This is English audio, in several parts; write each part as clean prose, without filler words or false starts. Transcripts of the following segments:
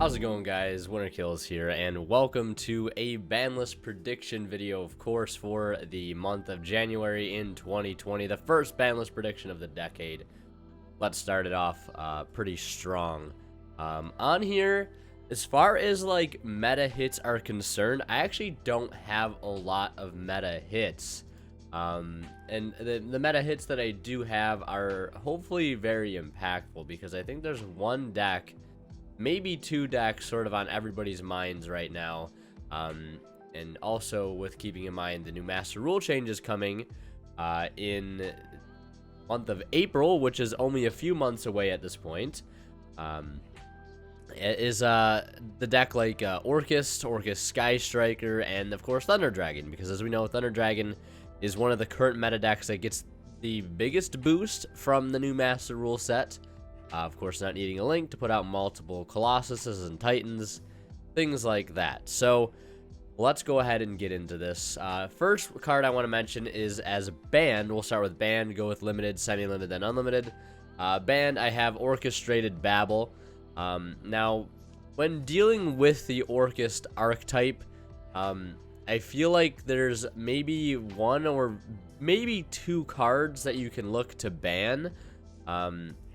How's it going, guys? Winner Kills here, and welcome to a Banlist prediction video, of course, for the month of January in 2020, the first Banlist prediction of the decade. Let's start it off pretty strong. On here, as far as like meta hits are concerned, I actually don't have a lot of meta hits. And the meta hits that I do have are hopefully very impactful, because I think there's one deck, maybe two decks sort of on everybody's minds right now, and also with keeping in mind the new master rule changes coming in month of April, which is only a few months away at this point. Is the deck like Orcas Sky Striker, and of course Thunder Dragon, because as we know, Thunder Dragon is one of the current meta decks that gets the biggest boost from the new master rule set. Of course, not needing a link to put out multiple Colossuses and Titans, things like that. So let's go ahead and get into this. First card I want to mention is as banned. We'll start with banned, go with limited, semi-limited, then unlimited. Banned, I have Orchestrated Babel. Now, when dealing with the Orcas archetype, I feel like there's maybe one or maybe two cards that you can look to ban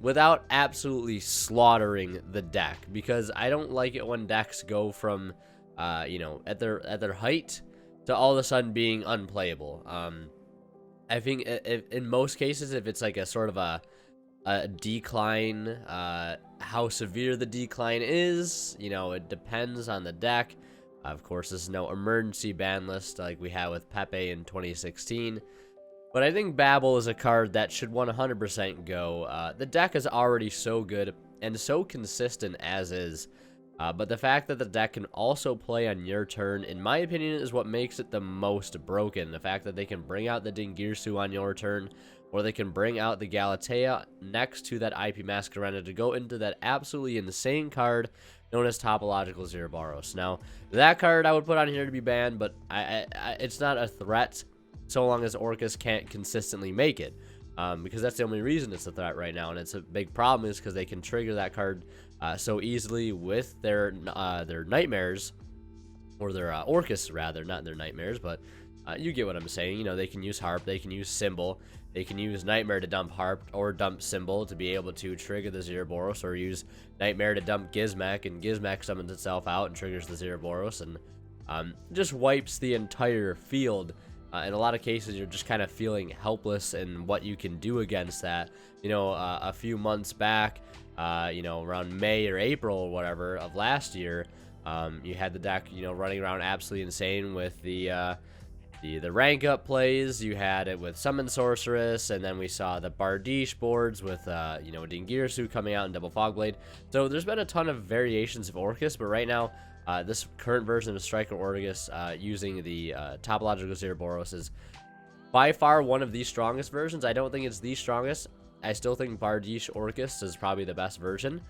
without absolutely slaughtering the deck, because I don't like it when decks go from at their height to all of a sudden being unplayable. I think in most cases, if it's like a sort of a decline, how severe the decline is, it depends on the deck. Of course, this is no emergency ban list like we had with Pepe in 2016. But I think Babel is a card that should 100% go. The deck is already so good and so consistent as is. But the fact that the deck can also play on your turn, in my opinion, is what makes it the most broken. The fact that they can bring out the Dingirsu on your turn, or they can bring out the Galatea next to that IP Masquerena to go into that absolutely insane card known as Topological Zeroboros. Now, that card I would put on here to be banned, but it's not a threat so long as Orcas can't consistently make it, because that's the only reason it's a threat right now. And it's a big problem is because they can trigger that card so easily with their nightmares, or their Orcas rather, not their nightmares, but you get what I'm saying. They can use Harp, they can use Symbol, they can use Nightmare to dump Harp or dump Symbol to be able to trigger the Zeroboros, or use Nightmare to dump Gizmek, and Gizmek summons itself out and triggers the Zeroboros, and just wipes the entire field. In a lot of cases, you're just kind of feeling helpless in what you can do against that. A few months back, around May or April or whatever of last year, you had the deck, running around absolutely insane with the rank up plays. You had it with Summon Sorceress, and then we saw the Bardiche boards with Dingirsu coming out in Double Fogblade. So there's been a ton of variations of Orcas, but right now, this current version of Striker Orcas using the Topological Zeroboros is by far one of the strongest versions. I don't think it's the strongest. I still think Bardiche Orcas is probably the best version.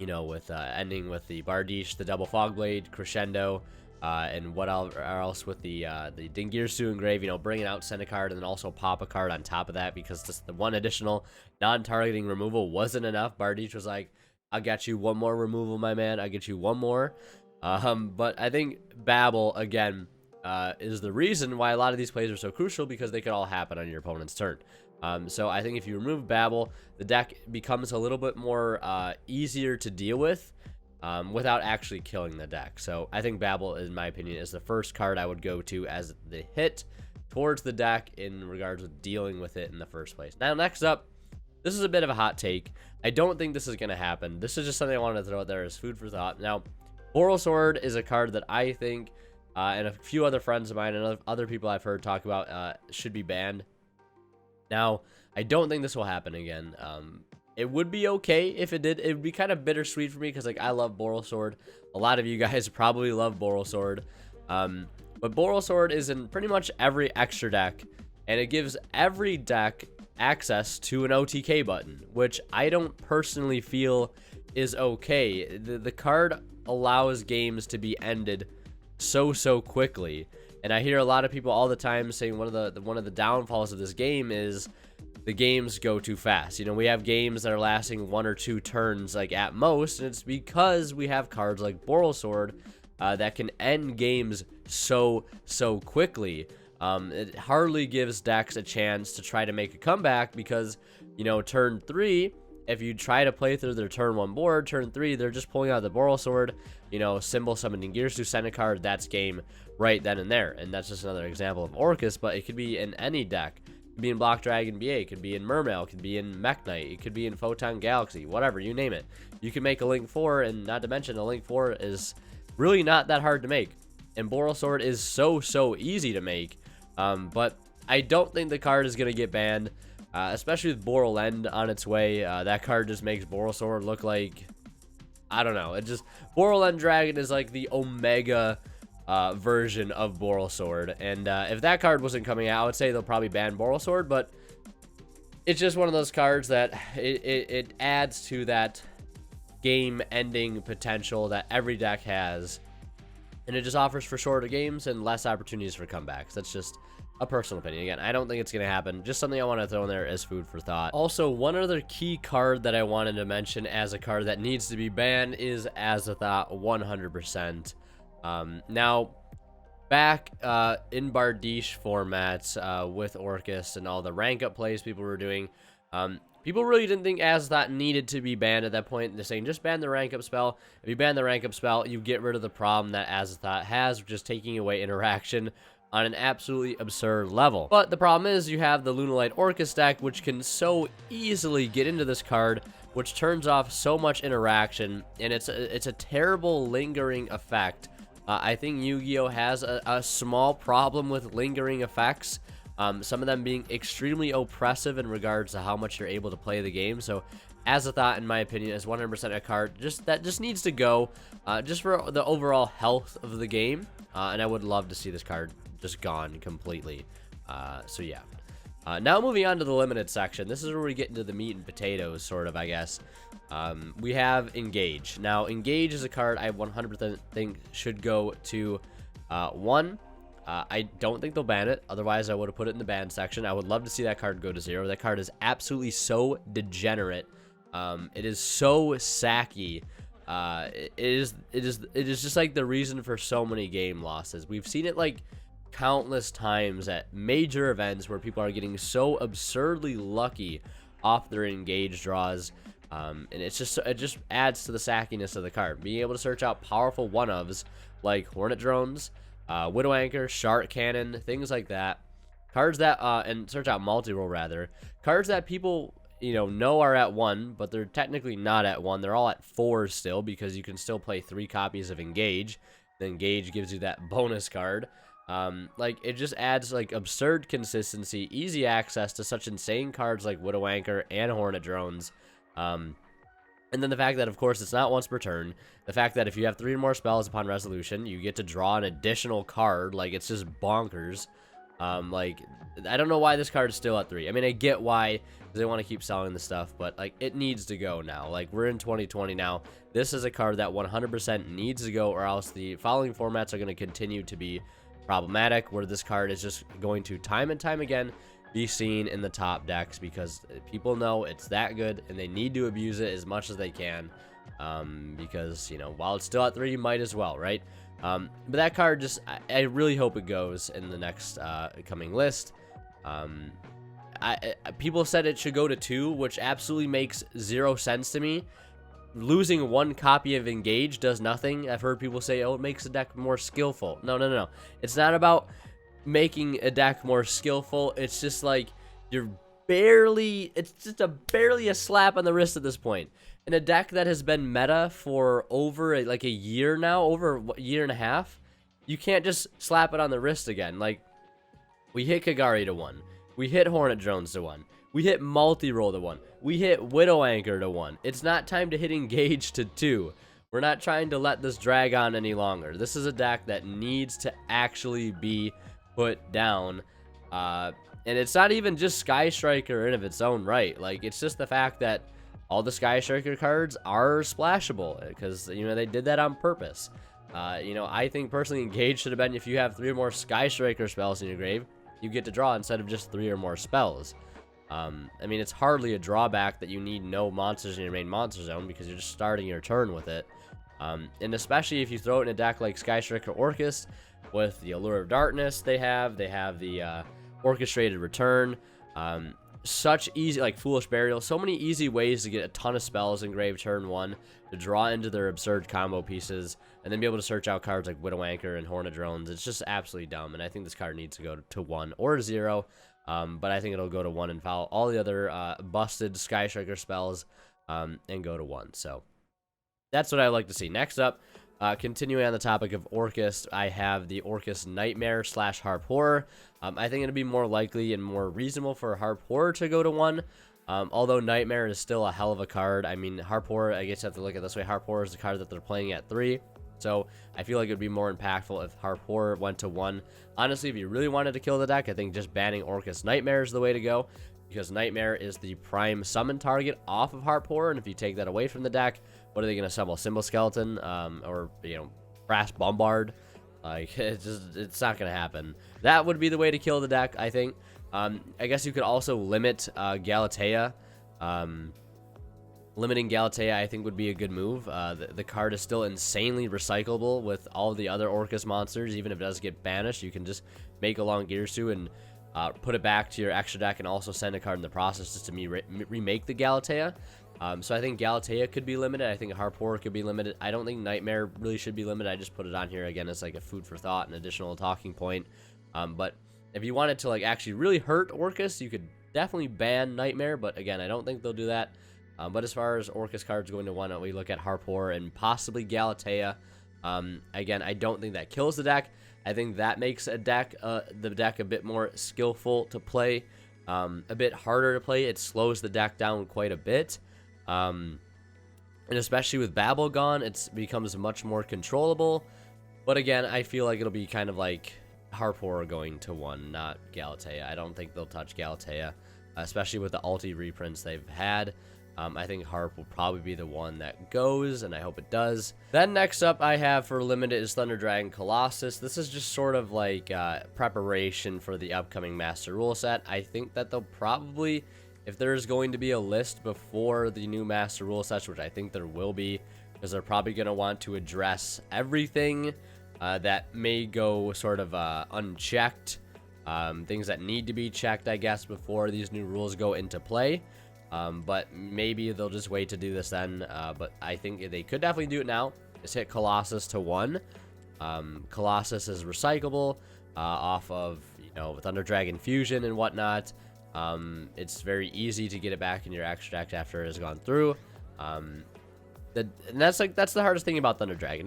With ending with the Bardiche, the Double Fogblade, Crescendo, and what else with the Dingirsu engrave, bringing out, send a card, and then also pop a card on top of that, because just the one additional non-targeting removal wasn't enough. Bardiche was like, I got you one more removal, my man. I get you one more. But I think Babel, again, is the reason why a lot of these plays are so crucial, because they could all happen on your opponent's turn. So I think if you remove Babel, the deck becomes a little bit more easier to deal with without actually killing the deck. So I think Babel, in my opinion, is the first card I would go to as the hit towards the deck in regards with dealing with it in the first place. Now, next up, this is a bit of a hot take. I don't think this is going to happen. This is just something I wanted to throw out there as food for thought. Now, Boral Sword is a card that I think, and a few other friends of mine and other people I've heard talk about, should be banned. Now, I don't think this will happen again. It would be okay if it did. It would be kind of bittersweet for me, because I love Boral Sword. A lot of you guys probably love Boral Sword. But Boral Sword is in pretty much every extra deck, and it gives every deck access to an OTK button, which I don't personally feel is okay. The card allows games to be ended so quickly, and I hear a lot of people all the time saying one of the downfalls of this game is the games go too fast. You know, we have games that are lasting 1 or 2 turns, like, at most, and it's because we have cards like Borrelsword that can end games so quickly. It hardly gives decks a chance to try to make a comeback because, you know, turn 3, if you try to play through their turn 1 board, turn 3, they're just pulling out the Borrelsword, you know, symbol summoning Gears to send a card, that's game right then and there. And that's just another example of Orcas, but it could be in any deck. It could be in Block Dragon BA, it could be in Mermail, it could be in Mech Knight, it could be in Photon Galaxy, whatever, you name it. You can make a Link 4, and not to mention, a Link 4 is really not that hard to make. And Borrelsword is so easy to make. But I don't think the card is going to get banned, especially with Borrelend on its way. That card just makes Borrelsword look like, I don't know. It just, Borrelend Dragon is like the Omega version of Borrelsword. And if that card wasn't coming out, I would say they'll probably ban Borrelsword, but it's just one of those cards that it adds to that game-ending potential that every deck has. And it just offers for shorter games and less opportunities for comebacks. That's just a personal opinion. Again, I don't think it's going to happen. Just something I want to throw in there as food for thought. Also, one other key card that I wanted to mention as a card that needs to be banned is Azathoth 100%. Now, back in Bardiche formats with Orcas and all the rank up plays people were doing, people really didn't think Azathoth needed to be banned at that point. They're saying, just ban the rank up spell. If you ban the rank up spell, you get rid of the problem that Azathoth has, which is taking away interaction on an absolutely absurd level. But the problem is you have the Lunar Light Orcas deck, which can so easily get into this card, which turns off so much interaction, and it's a terrible lingering effect. I think Yu-Gi-Oh! Has a small problem with lingering effects. Some of them being extremely oppressive in regards to how much you're able to play the game. So Azathoth, in my opinion, is 100% a card that just needs to go, just for the overall health of the game. And I would love to see this card just gone completely. So yeah. Now moving on to the limited section. This is where we get into the meat and potatoes, sort of, I guess. We have Engage. Now, Engage is a card I 100% think should go to 1. I don't think they'll ban it. Otherwise, I would have put it in the ban section. I would love to see that card go to 0. That card is absolutely so degenerate. It is so sacky. It is just like the reason for so many game losses. We've seen it like countless times at major events where people are getting so absurdly lucky off their Engage draws. And it just adds to the sackiness of the card. Being able to search out powerful one-ofs like Hornet Drones, Widow Anchor, Shark Cannon, things like that. Cards that, and search out multi-roll rather. Cards that people, you know are at 1, but they're technically not at 1. They're all at 4 still, because you can still play 3 copies of Engage. Then Engage gives you that bonus card. Like, it just adds, like, absurd consistency, easy access to such insane cards like Widow Anchor and Hornet Drones. And then the fact that, of course, it's not once per turn. The fact that if you have 3 or more spells upon resolution, you get to draw an additional card. Like, it's just bonkers. Like, I don't know why this card is still at 3. I mean, I get why, because they want to keep selling the stuff, but, like, it needs to go now. Like, we're in 2020 now. This is a card that 100% needs to go, or else the following formats are going to continue to be problematic, where this card is just going to, time and time again, be seen in the top decks, because people know it's that good and they need to abuse it as much as they can, because, you know, while it's still at 3, you might as well, right? But that card just, I really hope it goes in the next coming list. People said it should go to 2, which absolutely makes 0 sense to me. Losing 1 copy of Engage does nothing. I've heard people say, oh, it makes the deck more skillful. No. It's not about making a deck more skillful. It's just like it's just barely a slap on the wrist at this point. In a deck that has been meta for over a year now, over a year and a half, you can't just slap it on the wrist again. Like, we hit Kagari to 1. We hit Hornet Drones to 1. We hit multi-roll to 1. We hit Widow Anchor to 1. It's not time to hit Engage to 2. We're not trying to let this drag on any longer. This is a deck that needs to actually be put down. And it's not even just Sky Striker in of its own right. Like, it's just the fact that all the Sky Striker cards are splashable, because, you know, they did that on purpose. You know, I think personally Engage should have been, if you have 3 or more Sky Striker spells in your grave, you get to draw instead of just 3 or more spells. I mean, it's hardly a drawback that you need no monsters in your main monster zone because you're just starting your turn with it. And especially if you throw it in a deck like Sky Striker Orcas with the Allure of Darkness they have the Orchestrated Return, such easy, like Foolish Burial, so many easy ways to get a ton of spells in grave turn 1, to draw into their absurd combo pieces, and then be able to search out cards like Widow Anchor and Hornet Drones. It's just absolutely dumb, and I think this card needs to go to 1 or 0, but I think it'll go to 1 and follow all the other busted Sky Striker spells and go to 1, so that's what I like to see. Next up, continuing on the topic of Orcas, I have the Orcas Nightmare / Harp Horror. I think it'd be more likely and more reasonable for Harp Horror to go to 1. Although Nightmare is still a hell of a card. I mean, Harp Horror, I guess you have to look at it this way. Harp Horror is the card that they're playing at 3. So I feel like it would be more impactful if Harp Horror went to 1. Honestly, if you really wanted to kill the deck, I think just banning Orcas Nightmare is the way to go, because Nightmare is the prime summon target off of Harp Horror, and if you take that away from the deck, what are they going to summon? Symbol Skeleton, or, you know, Brass Bombard? Like, it's not going to happen. That would be the way to kill the deck, I think. I guess you could also limit Galatea. Limiting Galatea, I think, would be a good move. The card is still insanely recyclable with all the other Orcas monsters. Even if it does get banished, you can just make a long Girsu and put it back to your extra deck and also send a card in the process just to remake the Galatea. So I think Galatea could be limited. I think Harp Horror could be limited. I don't think Nightmare really should be limited. I just put it on here again as like a food for thought, an additional talking point. But if you wanted to like actually really hurt Orcas, you could definitely ban Nightmare. But again, I don't think they'll do that. But as far as Orcas cards going to 1, we look at Harp Horror and possibly Galatea. Again, I don't think that kills the deck. I think that makes the deck a bit more skillful to play, a bit harder to play. It slows the deck down quite a bit. And especially with Babel gone, it becomes much more controllable. But again, I feel like it'll be kind of like Harp Horror going to 1, not Galatea. I don't think they'll touch Galatea, especially with the ulti reprints they've had. I think Harp will probably be the one that goes, and I hope it does. Then next up I have for limited is Thunder Dragon Colossus. This is just sort of like preparation for the upcoming Master Rule set. I think that they'll probably, if there's going to be a list before the new Master Rule sets, which I think there will be, because they're probably going to want to address everything that may go sort of unchecked, things that need to be checked, I guess, before these new rules go into play. But maybe they'll just wait to do this then. But I think they could definitely do it now. Just hit Colossus to 1. Colossus is recyclable off of, you know, Thunder Dragon Fusion and whatnot. It's very easy to get it back in your extra deck after it has gone through. And that's the hardest thing about Thunder Dragon.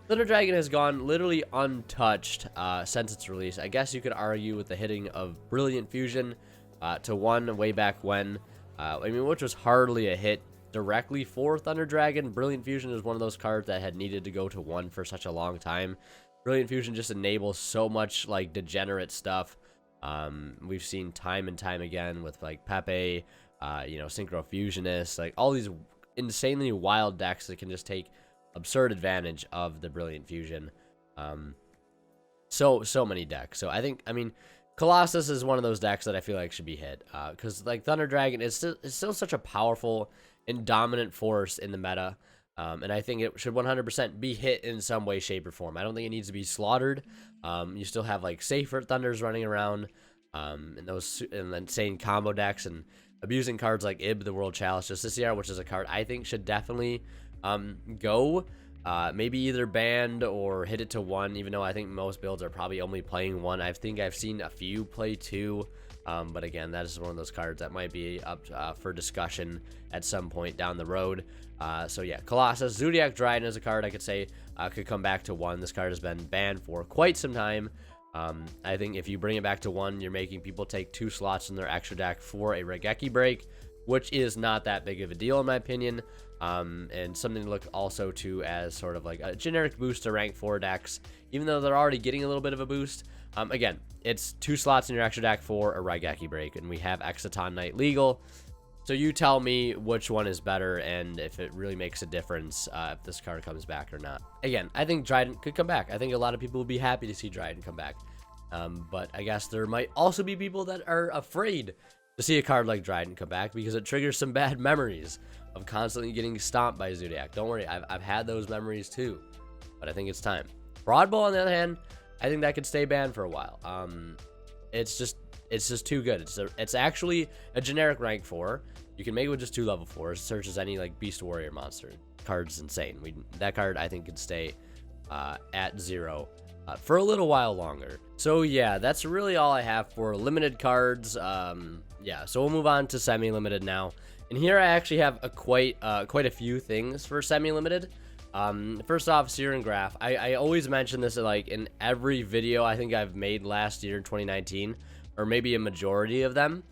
Thunder Dragon has gone literally untouched since its release. I guess you could argue with the hitting of Brilliant Fusion to 1 way back when. I mean, which was hardly a hit directly for Thunder Dragon. Brilliant Fusion is one of those cards that had needed to go to 1 for such a long time. Brilliant Fusion just enables so much like degenerate stuff. We've seen time and time again with like Pepe, you know, Synchro Fusionist, like all these insanely wild decks that can just take absurd advantage of the Brilliant Fusion. So many decks. So I mean, Colossus is one of those decks that I feel like should be hit, because like Thunder Dragon is still such a powerful and dominant force in the meta, and I think it should 100% be hit in some way, shape, or form. I don't think it needs to be slaughtered. You still have like safer Thunders running around, and those and insane combo decks, and abusing cards like Ib, the World Chalice Justiciar, which is a card I think should definitely go. Maybe either banned or hit it to 1, even though I think most builds are probably only playing 1. I think I've seen a few play 2, but again, that is one of those cards that might be up for discussion at some point down the road. So yeah, Colossus. Zodiac Dryden is a card I could say could come back to 1. This card has been banned for quite some time. I think if you bring it back to 1, you're making people take 2 slots in their extra deck for a Regeki break, which is not that big of a deal in my opinion. And something to look also to as sort of like a generic boost to rank 4 decks, even though they're already getting a little bit of a boost. Again, it's 2 slots in your extra deck for a Raigeki break, and we have Exciton Knight legal. So you tell me which one is better and if it really makes a difference if this card comes back or not. Again, I think Dryden could come back. I think a lot of people will be happy to see Dryden come back. But I guess there might also be people that are afraid to see a card like Dryden come back, because it triggers some bad memories of constantly getting stomped by Zodiac. Don't worry, I've had those memories too, but I think it's time. Broadbow, on the other hand, I think that could stay banned for a while. It's just too good. It's actually a generic rank 4. You can make it with just 2 level 4s. It searches any like Beast Warrior monster. Card's insane. That card I think could stay at 0 for a little while longer. So yeah, that's really all I have for limited cards. Yeah, so we'll move on to semi-limited now. And here I actually have quite a few things for semi-limited. First off, Seer and Graph. I always mention this like in every video I think I've made last year in 2019, or maybe a majority of them.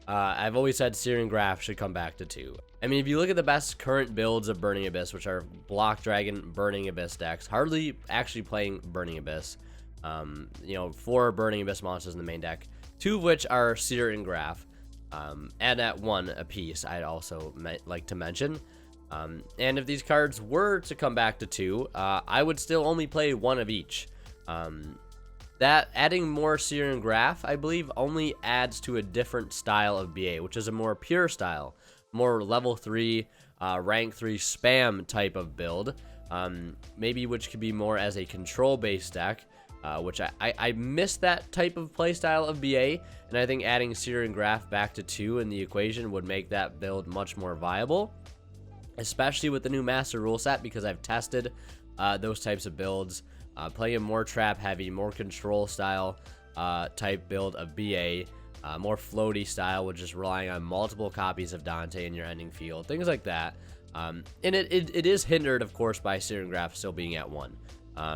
I've always said Seer and Graph should come back to 2. I mean, if you look at the best current builds of Burning Abyss, which are Block Dragon, Burning Abyss decks, hardly actually playing Burning Abyss. You know, 4 Burning Abyss monsters in the main deck, 2 of which are Seer and Graph, and at 1 apiece, I'd also like to mention. And if these cards were to come back to 2, I would still only play 1 of each. That adding more Seer and Graph, I believe, only adds to a different style of BA, which is a more pure style, more level 3, rank 3 spam type of build, maybe which could be more as a control-based deck, which I miss that type of playstyle of BA, and I think adding Seer and Graph back to 2 in the equation would make that build much more viable, especially with the new Master Rule set, because I've tested those types of builds. Playing a more trap heavy, more control style type build of BA, more floaty style, with just relying on multiple copies of Dante in your ending field, things like that. And it is hindered, of course, by Seer and Graph still being at 1.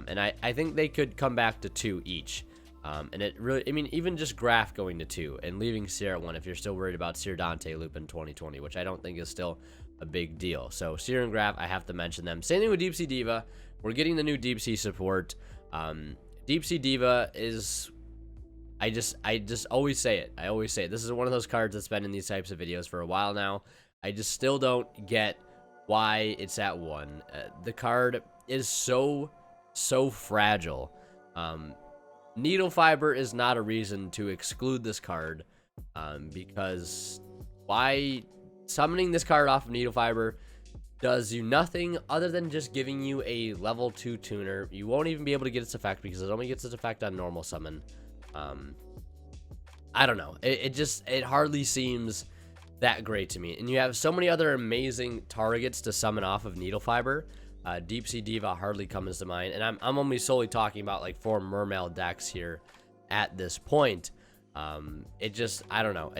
And I think they could come back to 2 each. And it really, I mean, even just Graph going to 2 and leaving Seer at 1 if you're still worried about Seer Dante loop in 2020, which I don't think is still a big deal. So Seer and Graph, I have to mention them. Same thing with Deep Sea Diva. We're getting the new Deep Sea support. Deep Sea Diva is, I just always say it. I always say it. This is one of those cards that's been in these types of videos for a while now. I just still don't get why it's at 1. The card is so fragile. Needle Fiber is not a reason to exclude this card, because why summoning this card off of Needle Fiber does you nothing other than just giving you a level 2 tuner. You won't even be able to get its effect because it only gets its effect on normal summon. I don't know. It hardly seems that great to me. And you have so many other amazing targets to summon off of Needle Fiber. Deep Sea Diva hardly comes to mind. And I'm only solely talking about like 4 Mermail decks here at this point. I don't know.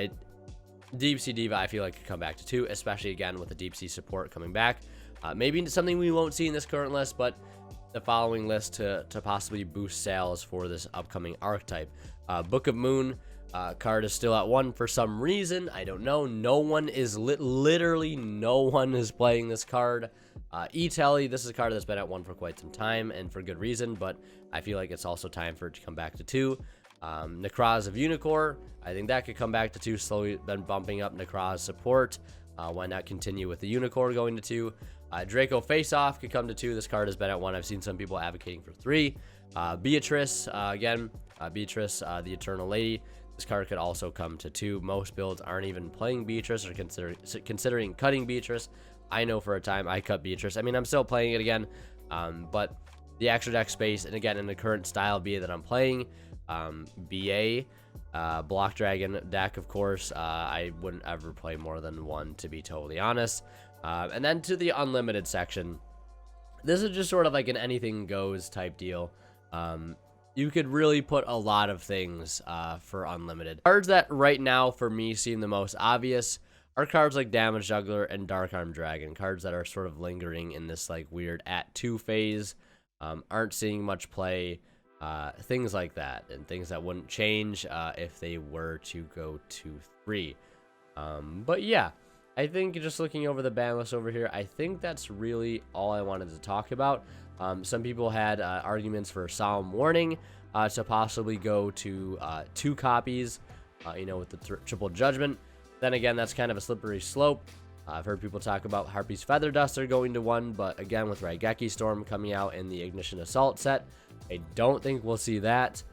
Deep Sea Diva, I feel like, could come back to 2, especially again with the Deep Sea support coming back. Maybe something we won't see in this current list, but the following list to possibly boost sales for this upcoming archetype. Book of Moon card is still at 1 for some reason. I don't know. No one is literally no one is playing this card. E-Telly, this is a card that's been at 1 for quite some time and for good reason, but I feel like it's also time for it to come back to 2. Necroz of Unicorn, I think that could come back to 2. Slowly been bumping up Necroz support. Why not continue with the Unicorn going to 2? Draco Face Off could come to 2. This card has been at 1. I've seen some people advocating for 3. Beatrice, Beatrice, the Eternal Lady. This card could also come to 2. Most builds aren't even playing Beatrice or considering cutting Beatrice. I know for a time I cut Beatrice. I mean, I'm still playing it again, but the extra deck space, and again, in the current style BA that I'm playing, BA, Block Dragon deck, of course, I wouldn't ever play more than 1, to be totally honest. And then to the unlimited section, this is just sort of like an anything goes type deal. You could really put a lot of things for unlimited. Cards that right now for me seem the most obvious are cards like Damage Juggler and Dark Arm Dragon, cards that are sort of lingering in this like weird at 2 phase, aren't seeing much play, things like that, and things that wouldn't change if they were to go to 3. But yeah, I think just looking over the ban list over here, I think that's really all I wanted to talk about. Some people had arguments for Solemn Warning to possibly go to 2 copies, with the Triple Judgment. Then again, that's kind of a slippery slope. I've heard people talk about Harpy's Feather Duster going to 1, but again, with Raigeki Storm coming out in the Ignition Assault set, I don't think we'll see that.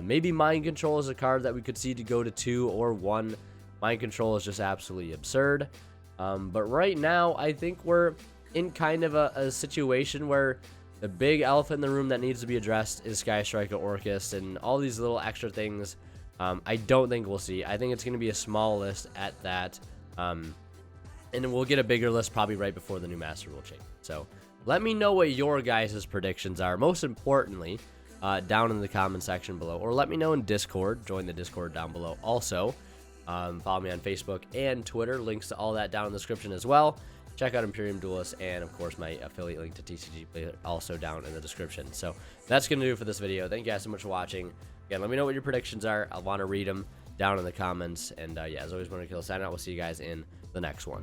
Maybe Mind Control is a card that we could see to go to 2 or 1. Mind control is just absolutely absurd. But right now, I think we're in kind of a situation where the big elephant in the room that needs to be addressed is Sky Striker Orcas, and all these little extra things I don't think we'll see. I think it's going to be a small list at that, and we'll get a bigger list probably right before the new Master Rule change. So let me know what your guys' predictions are. Most importantly, down in the comment section below, or let me know in Discord. Join the Discord down below. Also, follow me on Facebook and Twitter. Links to all that down in the description as well. Check out Imperium Duelist, and of course my affiliate link to TCG Play also down in the description. So that's going to do it for this video. Thank you guys so much for watching. Again, let me know what your predictions are. I want to read them down in the comments. And yeah, as always, when I kill a sign out, we'll see you guys in the next one.